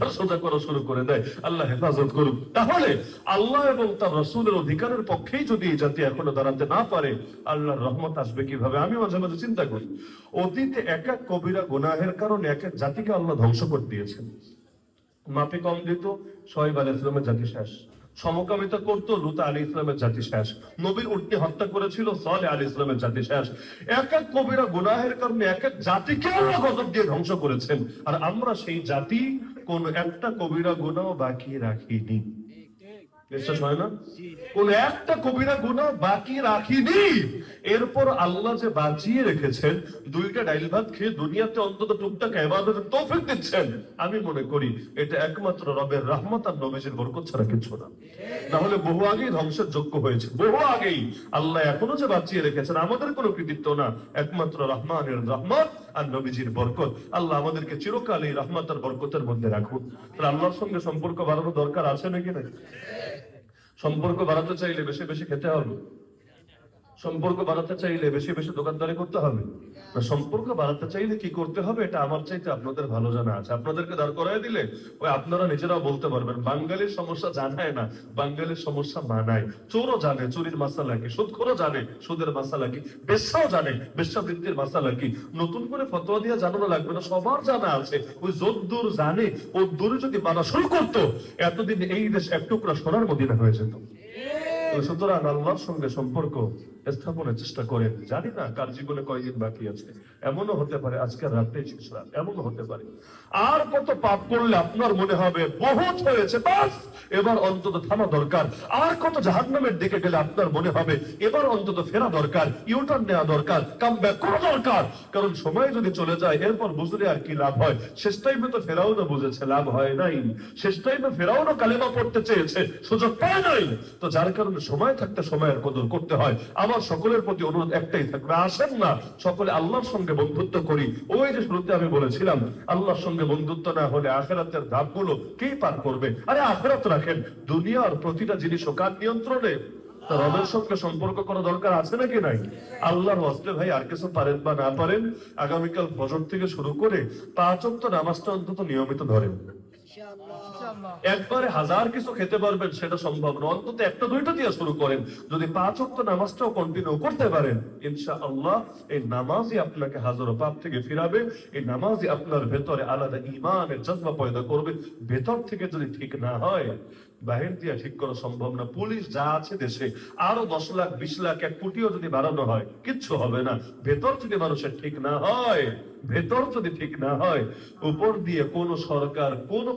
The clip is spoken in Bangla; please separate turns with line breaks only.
রাস্তা সোজা করা শুরু করে দেয়। আল্লাহ হেফাজত করুক। তাহলে আল্লাহ এবং তার রাসূলের অধিকারের পক্ষেই যদি এই জাতি এখনো দাঁড়াতে না পারে, আল্লাহর রহমত আসবে কিভাবে? আমি মাঝে মাঝে চিন্তা করি, অতীতে এক এক কবিরা গুনাহের কারণে এক এক জাতিকে আল্লাহ ধ্বংস করে দিয়েছেন। মাপে কম দিত, শোয়েব আলাইহিস সালামের জাতি শেষ। সমকামিতা করতো, লূত আলাইহিস সালামের জাতি শেষ। নবীর উটনি হত্যা করেছিল, সালেহ আলাইহিস সালামের জাতি শেষ। এক এক কবিরা গুনাহের কারণে এক এক জাতিকে আল্লাহ গজব দিয়ে ধ্বংস করেছেন। আর আমরা সেই জাতি কোন একটা কবিরা গুনাহ বাকি রাখিনি। বিশ্বাস হয় না? কোন একটা কবিরা গুনাহ বাকি রাখিনি। এরপর আল্লাহ যে বাঁচিয়ে রেখেছেন, দুইটা ডাইল ভাত খেয়ে দুনিয়াতে অন্তত টুকটাক ইবাদতের তৌফিক দিচ্ছেন, আমি মনে করি এটা একমাত্র রবের রহমত আর নবীজির বরকত ছাড়া কিছু না। না হলে বহু আগেই ধ্বংসের যোগ্য হয়েছে, বহু আগেই। আল্লাহ এখনো যে বাঁচিয়ে রেখেছেন, আমাদের কোনো কৃতিত্ব না, একমাত্র রহমানের রহমত আর নবীজির বরকত। আল্লাহ আমাদেরকে চিরকাল এই রহমত আর বরকতের মধ্যে রাখুন। আল্লাহর সঙ্গে সম্পর্ক বাড়ানোর দরকার আছে নাকি না? সম্পর্ক বাড়াতে চাইলে বেশি বেশি খেতে হবে। সম্পর্ক বাড়াতে চাইলে বেশি বেশি দোকানদারি করতে হবে। সম্পর্ক বাড়াতে চাইলে কি করতে হবে, এটা আমার চাইতে আপনাদের ভালো জানা আছে। আপনাদেরকে দাঁড় করায় দিলে ওই আপনারা নিজেরাও বলতে পারবেন। বাঙালির সমস্যা জানায় না, বাঙালির সমস্যা মানায়। চোরও জানে চুরির মাসালা কি, সুদখোরও জানে সুদের মাসালা কি, বেশ্যাও জানে বেশ্যাবৃত্তির মাসালা কি। নতুন করে ফতোয়া দিয়ে জানানো লাগবে না, সবার জানা আছে। ওই যদ্দূর জানে ওর দূরে যদি মানা শুরু করতো, এতদিন এই দেশ এক টুকরা সোনার মদিনা হয়ে যেত। সুতরাং আল্লাহর সঙ্গে সম্পর্ক স্থাপনের চেষ্টা করেন। জানি না কার জীবনে কয়দিন বাকি আছে, এমনও হতে পারে আজকের রাতটাই শেষ রাত, এমনও হতে পারে। আর কত পাপ করলে আপনার মনে হবে বহুত হয়েছে, বাস এবার অন্তত থামা দরকার। আর কত জাহান্নামের দিকে গেলে আপনার মনে হবে এবার অন্তত ফেরা দরকার, ইউটার্ন নেওয়া দরকার, কাম ব্যাক করা দরকার। কারণ সময় যদি চলে যায় এরপর বুঝলে আর কি লাভ হয়? শেষ টাইমে তো ফেরাও না বুঝেছে, লাভ হয় নাই। শেষ টাইমে ফেরাও না কালেমা পড়তে চেয়েছে, সুযোগ পায় নাই। তো যার কারণে সময় থাকতে সময়ের কদর করতে হয়। আমার সকলের প্রতি অনুরোধ একটাই থাকবে, আসেন না সকলে আল্লাহর সঙ্গে বন্ধুত্ব করি। ওই যে শুরুতে আমি বলেছিলাম, আল্লাহর সঙ্গে বন্ধুত্ব না হলে আখিরাতের ধাপগুলো কে পার করবে? আরে আখিরাত রাখেন, দুনিয়ার প্রতিটা জিনিস কার নিয়ন্ত্রণে? রবের সঙ্গে সম্পর্ক করা দরকার আছে নাকি নাই? আল্লাহর ওয়াস্তে ভাই, আর কিছু পারেন বা না পারেন, আগামীকাল ফজর থেকে শুরু করে 5 ওয়াক্ত নামাজটা অন্তত নিয়মিত ধরেন। একবারে হাজার কিছু খেতে পারবেন সেটা সম্ভব না, অন্তত একটা দুইটা দিয়ে শুরু করেন। যদি 5 ওয়াক্ত নামাজটাও কন্টিনিউ করতে পারেন, ইনশাআল্লাহ এই নামাজই আপনাকে হাজারো পাপ থেকে ফিরাবে। এই নামাজই আপনার ভেতরে আলাদা ঈমানের জজবা পয়দা করবে। ভেতর থেকে যদি ঠিক না হয়, বাহির দিয়ে ঠিক করা সম্ভব না। পুলিশ যা আছে দেশে, আরো 10 লাখ 20 লাখ 1 কোটিও যদি বাড়ানো হয়, কিচ্ছু হবে না। ভেতর যদি মানুষের ঠিক না হয়, ভেতর যদি ঠিক না হয়, উপর দিয়ে কোন সরকার কোন